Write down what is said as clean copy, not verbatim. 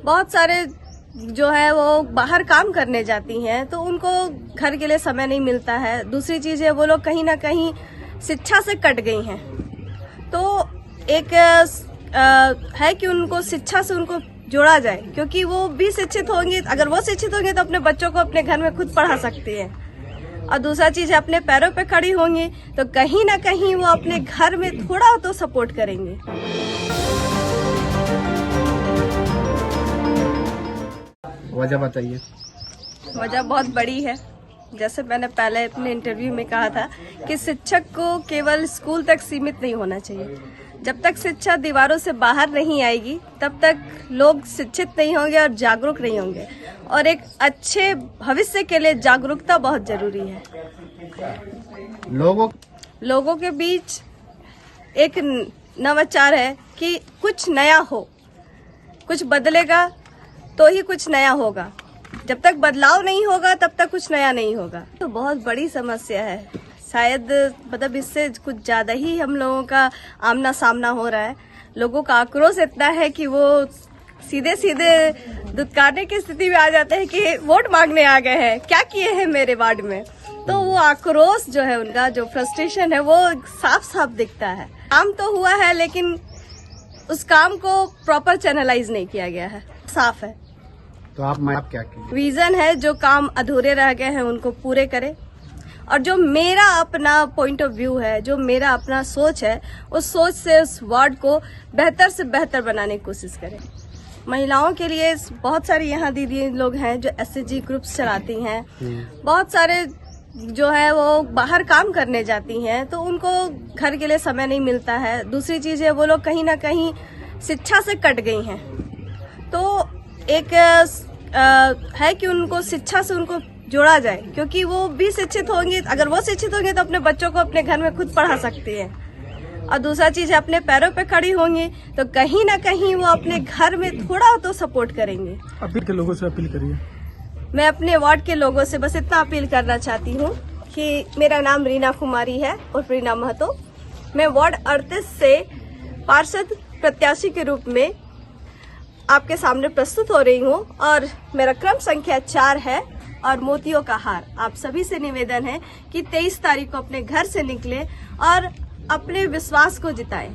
बहुत सारे जो है वो बाहर काम करने जाती हैं तो उनको घर के लिए समय नहीं मिलता है। दूसरी चीज है वो लोग कहीं ना कहीं शिक्षा से कट गई हैं, तो एक है कि उनको शिक्षा से उनको जोड़ा जाए, क्योंकि वो भी शिक्षित होंगी। अगर वो शिक्षित होंगे तो अपने बच्चों को अपने घर में खुद पढ़ा सकती हैं। और दूसरा चीज है अपने पैरों पे खड़ी होंगी तो कहीं ना कहीं वो अपने घर में थोड़ा तो सपोर्ट करेंगे। वजह बताइए। वजह बहुत बड़ी है। जैसे मैंने पहले अपने इंटरव्यू में कहा था कि शिक्षक को केवल स्कूल तक सीमित नहीं होना चाहिए। जब तक शिक्षा दीवारों से बाहर नहीं आएगी तब तक लोग शिक्षित नहीं होंगे और जागरूक नहीं होंगे, और एक अच्छे भविष्य के लिए जागरूकता बहुत जरूरी है। लोगों के बीच एक नवाचार है कि कुछ नया हो, कुछ बदलेगा तो ही कुछ नया होगा। जब तक बदलाव नहीं होगा तब तक कुछ नया नहीं होगा। तो बहुत बड़ी समस्या है, शायद मतलब इससे कुछ ज्यादा ही हम लोगों का आमना सामना हो रहा है। लोगों का आक्रोश इतना है कि वो सीधे सीधे दुत्कारने की स्थिति में आ जाते हैं कि वोट मांगने आ गए हैं, क्या किए हैं मेरे वार्ड में। तो वो आक्रोश जो है, उनका जो फ्रस्ट्रेशन है वो साफ साफ दिखता है। काम तो हुआ है लेकिन उस काम को प्रॉपर चैनलाइज नहीं किया गया है। साफ है तो आप क्या कीजिए? विजन है, जो काम अधूरे रह गए हैं उनको पूरे करें, और जो मेरा अपना पॉइंट ऑफ व्यू है, जो मेरा अपना सोच है, उस सोच से उस वार्ड को बेहतर से बेहतर बनाने की कोशिश करें। महिलाओं के लिए बहुत सारी यहाँ दीदी लोग हैं जो SHG ग्रुप्स चलाती हैं। बहुत सारे जो है वो बाहर काम करने जाती हैं तो उनको घर के लिए समय नहीं मिलता है। दूसरी चीज है वो लोग कहीं ना कहीं शिक्षा से कट गई हैं, तो एक है कि उनको शिक्षा से उनको जोड़ा जाए, क्योंकि वो भी शिक्षित होंगी। अगर वो शिक्षित होंगे तो अपने बच्चों को अपने घर में खुद पढ़ा सकती हैं। और दूसरा चीज है अपने पैरों पे खड़ी होंगी तो कहीं ना कहीं वो अपने घर में थोड़ा तो सपोर्ट करेंगे। अपील के लोगों से अपील करिए। मैं अपने वार्ड के लोगों से बस इतना अपील करना चाहती हूँ कि मेरा नाम रीना कुमारी है और रीना महतो। मैं वार्ड 38 से पार्षद प्रत्याशी के रूप में आपके सामने प्रस्तुत हो रही हूँ, और मेरा क्रम संख्या 4 है और मोतियों का हार। आप सभी से निवेदन है कि 23 तारीख को अपने घर से निकले और अपने विश्वास को जिताएं।